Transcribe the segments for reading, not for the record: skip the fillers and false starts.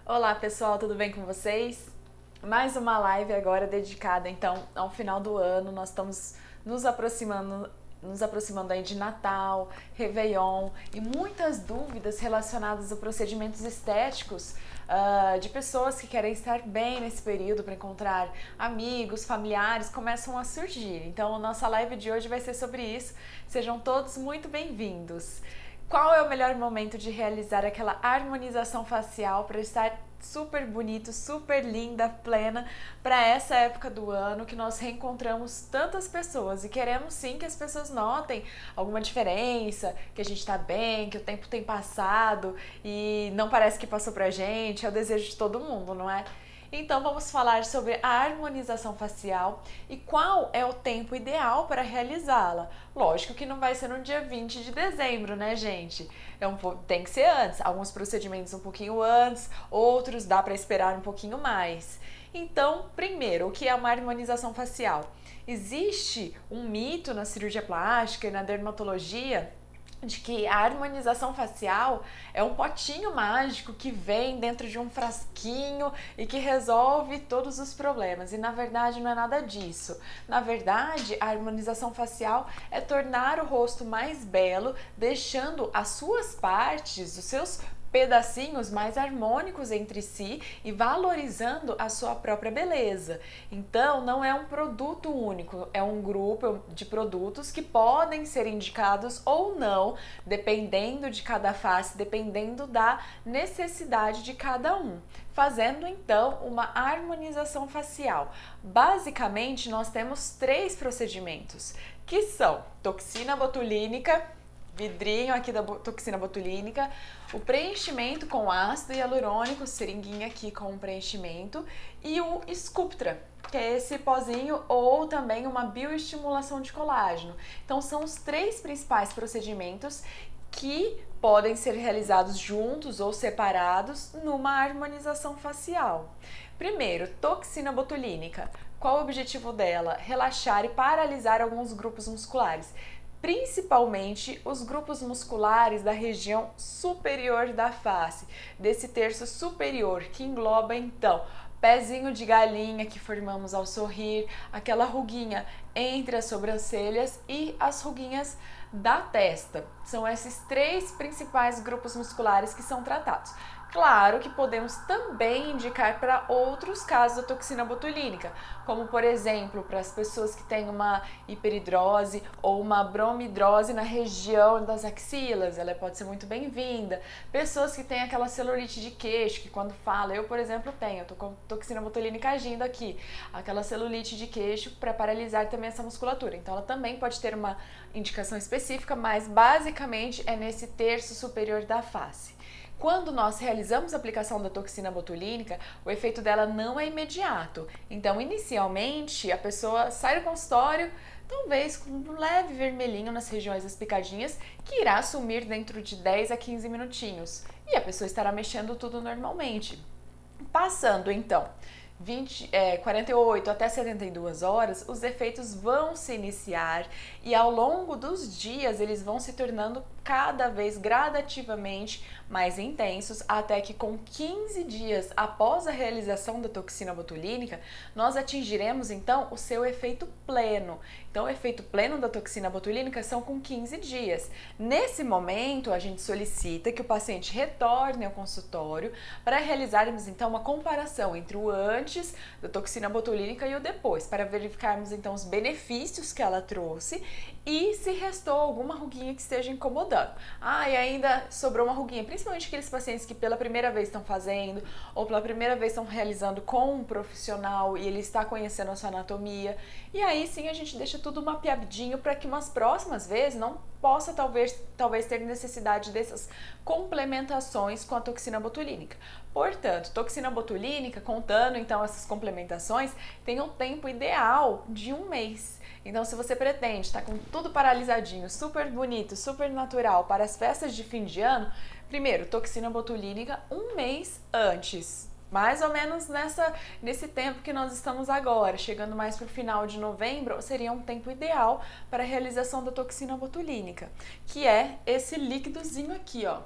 Olá pessoal, tudo bem com vocês? Mais uma live agora dedicada então ao final do ano. Nós estamos nos aproximando aí de Natal, Réveillon e muitas dúvidas relacionadas a procedimentos estéticos de pessoas que querem estar bem nesse período para encontrar amigos, familiares, começam a surgir. Então, a nossa live de hoje vai ser sobre isso. Sejam todos muito bem-vindos. Qual é o melhor momento de realizar aquela harmonização facial para estar super bonito, super linda, plena para essa época do ano que nós reencontramos tantas pessoas e queremos sim que as pessoas notem alguma diferença, que a gente tá bem, que o tempo tem passado e não parece que passou pra gente, é o desejo de todo mundo, não é? Então vamos falar sobre a harmonização facial e qual é o tempo ideal para realizá-la. Lógico que não vai ser no dia 20 de dezembro, né, gente? Tem que ser antes. Alguns procedimentos um pouquinho antes, outros dá para esperar um pouquinho mais. Então, primeiro, o que é uma harmonização facial? Existe um mito na cirurgia plástica e na dermatologia de que a harmonização facial é um potinho mágico que vem dentro de um frasquinho e que resolve todos os problemas. E na verdade não é nada disso. Na verdade, a harmonização facial é tornar o rosto mais belo, deixando as suas partes, os seus pedacinhos mais harmônicos entre si e valorizando a sua própria beleza. Então, não é um produto único, é um grupo de produtos que podem ser indicados ou não, dependendo de cada face, dependendo da necessidade de cada um, fazendo então uma harmonização facial. Basicamente, nós temos 3 procedimentos, que são toxina botulínica, vidrinho aqui da toxina botulínica, o preenchimento com ácido hialurônico, seringuinha aqui com o preenchimento, e o Sculptra, que é esse pozinho, ou também uma bioestimulação de colágeno. Então são os 3 principais procedimentos que podem ser realizados juntos ou separados numa harmonização facial. Primeiro, toxina botulínica. Qual o objetivo dela? Relaxar e paralisar alguns grupos musculares, principalmente os grupos musculares da região superior da face, desse terço superior, que engloba então pezinho de galinha que formamos ao sorrir, aquela ruguinha entre as sobrancelhas e as ruguinhas da testa. São esses 3 principais grupos musculares que são tratados. Claro que podemos também indicar para outros casos da toxina botulínica, como por exemplo para as pessoas que têm uma hiperidrose ou uma bromidrose na região das axilas, ela pode ser muito bem-vinda. Pessoas que têm aquela celulite de queixo, que quando fala, eu por exemplo tenho, eu tô com toxina botulínica agindo aqui, aquela celulite de queixo para paralisar também essa musculatura. Então ela também pode ter uma indicação específica, mas basicamente é nesse terço superior da face. Quando nós realizamos a aplicação da toxina botulínica, o efeito dela não é imediato. Então, inicialmente, a pessoa sai do consultório, talvez com um leve vermelhinho nas regiões das picadinhas, que irá sumir dentro de 10 a 15 minutinhos. E a pessoa estará mexendo tudo normalmente. Passando, então, 48 até 72 horas, os efeitos vão se iniciar e ao longo dos dias eles vão se tornando cada vez gradativamente mais intensos, até que com 15 dias após a realização da toxina botulínica, nós atingiremos então o seu efeito pleno. Então, o efeito pleno da toxina botulínica são com 15 dias. Nesse momento, a gente solicita que o paciente retorne ao consultório para realizarmos então uma comparação entre o antes da toxina botulínica e o depois, para verificarmos então os benefícios que ela trouxe e se restou alguma ruguinha que esteja incomodando. E ainda sobrou uma ruguinha, principalmente aqueles pacientes que pela primeira vez estão fazendo ou pela primeira vez estão realizando com um profissional e ele está conhecendo a sua anatomia. E aí sim a gente deixa tudo mapeadinho para que umas próximas vezes não possa talvez ter necessidade dessas complementações com a toxina botulínica. Portanto, toxina botulínica, contando então essas complementações, tem um tempo ideal de 1 mês. Então, se você pretende estar com tudo paralisadinho, super bonito, super natural para as festas de fim de ano, primeiro, toxina botulínica 1 mês antes. Mais ou menos nesse tempo que nós estamos agora, chegando mais para o final de novembro, seria um tempo ideal para a realização da toxina botulínica, que é esse líquidozinho aqui, ó.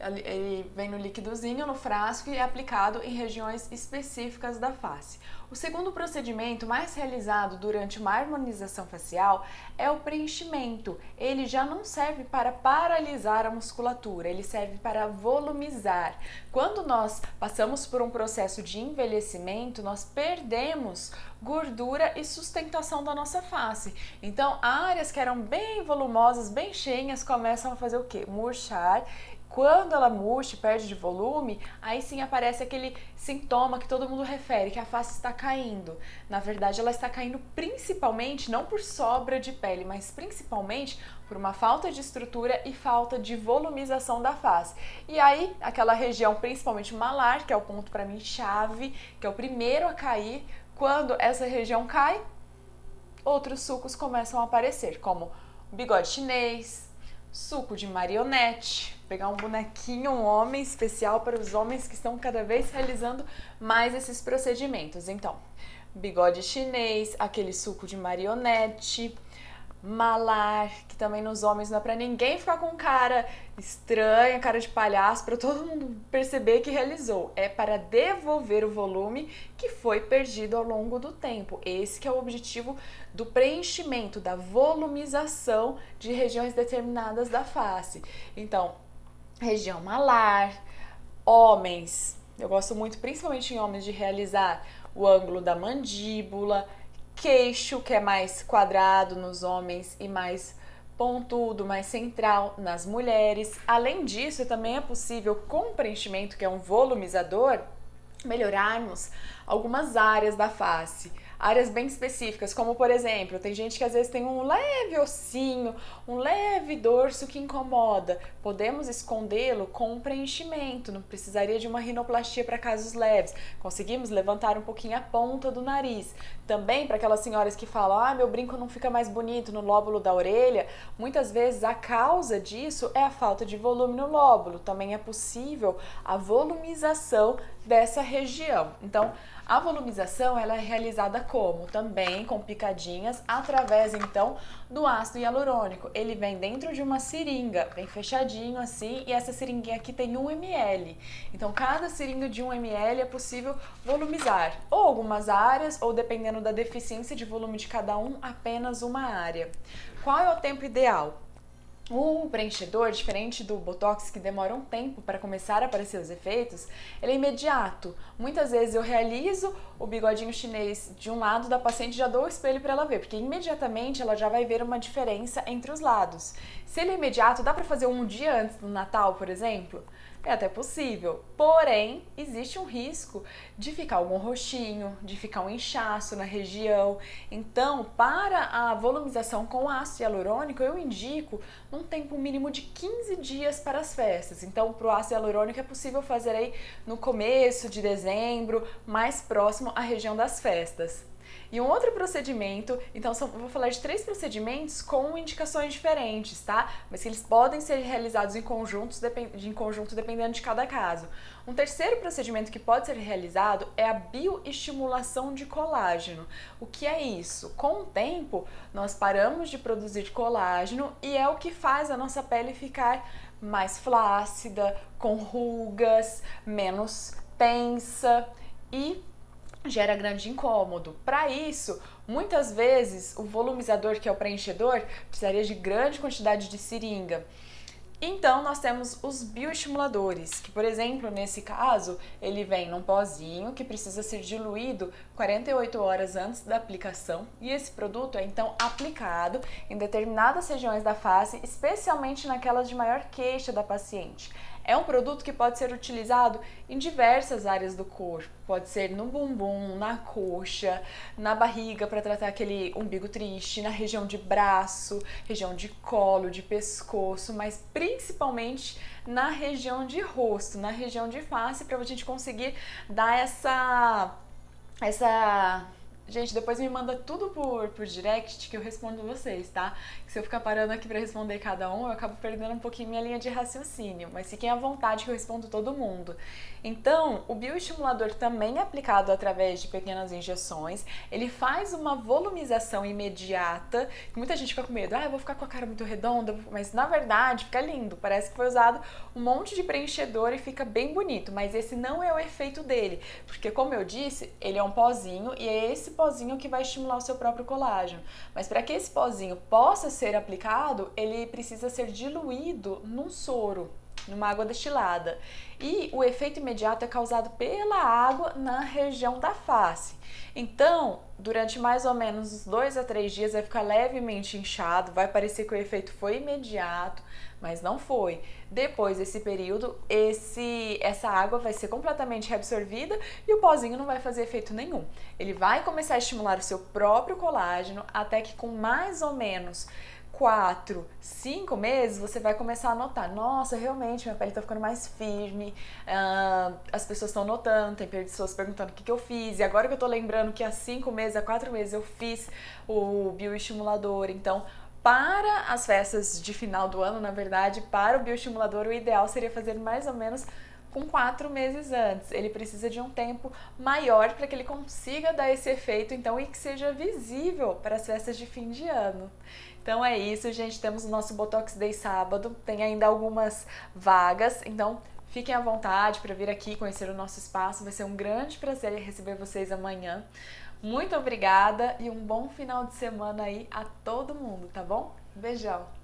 Ele vem no líquidozinho, no frasco e é aplicado em regiões específicas da face. O segundo procedimento mais realizado durante uma harmonização facial é o preenchimento. Ele já não serve para paralisar a musculatura, ele serve para volumizar. Quando nós passamos por um processo de envelhecimento, nós perdemos gordura e sustentação da nossa face. Então, áreas que eram bem volumosas, bem cheias, começam a fazer o quê? Murchar. Quando ela murcha, perde de volume, aí sim aparece aquele sintoma que todo mundo refere, que a face está caindo. Na verdade, ela está caindo principalmente, não por sobra de pele, mas principalmente por uma falta de estrutura e falta de volumização da face. E aí, aquela região, principalmente malar, que é o ponto para mim chave, que é o primeiro a cair, quando essa região cai, outros sucos começam a aparecer, como bigode chinês, suco de marionete, pegar um bonequinho, um homem especial para os homens que estão cada vez realizando mais esses procedimentos. Então, bigode chinês, aquele suco de marionete, malar, que também nos homens não é para ninguém ficar com cara estranha, cara de palhaço, para todo mundo perceber que realizou. É para devolver o volume que foi perdido ao longo do tempo. Esse que é o objetivo do preenchimento, da volumização de regiões determinadas da face. Então, região malar, homens, eu gosto muito, principalmente em homens, de realizar o ângulo da mandíbula, queixo, que é mais quadrado nos homens e mais pontudo, mais central nas mulheres. Além disso, também é possível, com o preenchimento, que é um volumizador, melhorarmos algumas áreas da face. Áreas bem específicas, como por exemplo, tem gente que às vezes tem um leve ossinho, um leve dorso que incomoda. Podemos escondê-lo com um preenchimento, não precisaria de uma rinoplastia para casos leves. Conseguimos levantar um pouquinho a ponta do nariz. Também para aquelas senhoras que falam, meu brinco não fica mais bonito no lóbulo da orelha, muitas vezes a causa disso é a falta de volume no lóbulo. Também é possível a volumização dessa região. Então, a volumização ela é realizada como? Também com picadinhas através então do ácido hialurônico. Ele vem dentro de uma seringa, bem fechadinho assim, e essa seringuinha aqui tem 1 ml. Então cada seringa de 1 ml é possível volumizar ou algumas áreas, ou dependendo da deficiência de volume de cada um, apenas uma área. Qual é o tempo ideal? O preenchedor, diferente do Botox, que demora um tempo para começar a aparecer os efeitos, ele é imediato. Muitas vezes eu realizo o bigodinho chinês de um lado da paciente e já dou o espelho para ela ver, porque imediatamente ela já vai ver uma diferença entre os lados. Se ele é imediato, dá para fazer um dia antes do Natal, por exemplo? É até possível, porém, existe um risco de ficar algum roxinho, de ficar um inchaço na região. Então, para a volumização com ácido hialurônico, eu indico um tempo mínimo de 15 dias para as festas. Então, para o ácido hialurônico é possível fazer aí no começo de dezembro, mais próximo à região das festas. E um outro procedimento, então vou falar de 3 procedimentos com indicações diferentes, tá? Mas que eles podem ser realizados em conjunto dependendo de cada caso. Um terceiro procedimento que pode ser realizado é a bioestimulação de colágeno. O que é isso? Com o tempo, nós paramos de produzir colágeno e é o que faz a nossa pele ficar mais flácida, com rugas, menos tensa e gera grande incômodo. Para isso, muitas vezes o volumizador, que é o preenchedor, precisaria de grande quantidade de seringa. Então, nós temos os bioestimuladores, que, por exemplo, nesse caso, ele vem num pozinho que precisa ser diluído 48 horas antes da aplicação, e esse produto é então aplicado em determinadas regiões da face, especialmente naquelas de maior queixa da paciente. É um produto que pode ser utilizado em diversas áreas do corpo, pode ser no bumbum, na coxa, na barriga para tratar aquele umbigo triste, na região de braço, região de colo, de pescoço, mas principalmente na região de rosto, na região de face, para a gente conseguir dar essa Gente, depois me manda tudo por direct que eu respondo vocês, tá? Se eu ficar parando aqui pra responder cada um, eu acabo perdendo um pouquinho minha linha de raciocínio, mas fiquem à vontade que eu respondo todo mundo. Então, o bioestimulador também é aplicado através de pequenas injeções, ele faz uma volumização imediata, que muita gente fica com medo, eu vou ficar com a cara muito redonda, mas na verdade fica lindo, parece que foi usado um monte de preenchedor e fica bem bonito, mas esse não é o efeito dele, porque como eu disse, ele é um pozinho e é esse pozinho que vai estimular o seu próprio colágeno. Mas para que esse pozinho possa ser aplicado, ele precisa ser diluído num soro, numa água destilada. E o efeito imediato é causado pela água na região da face. Então, durante mais ou menos uns 2 a 3 dias vai ficar levemente inchado, vai parecer que o efeito foi imediato, mas não foi. Depois desse período, essa água vai ser completamente reabsorvida e o pozinho não vai fazer efeito nenhum. Ele vai começar a estimular o seu próprio colágeno até que com mais ou menos 4, 5 meses, você vai começar a notar, nossa, realmente minha pele tá ficando mais firme, as pessoas estão notando, tem pessoas perguntando o que eu fiz, e agora que eu tô lembrando que há 5 meses, há 4 meses eu fiz o bioestimulador, então para as festas de final do ano, na verdade, para o bioestimulador, o ideal seria fazer mais ou menos com 4 meses antes. Ele precisa de um tempo maior para que ele consiga dar esse efeito, então, e que seja visível para as festas de fim de ano. Então é isso, gente. Temos o nosso Botox Day sábado, tem ainda algumas vagas, então fiquem à vontade para vir aqui conhecer o nosso espaço. Vai ser um grande prazer receber vocês amanhã. Muito obrigada e um bom final de semana aí a todo mundo, tá bom? Beijão!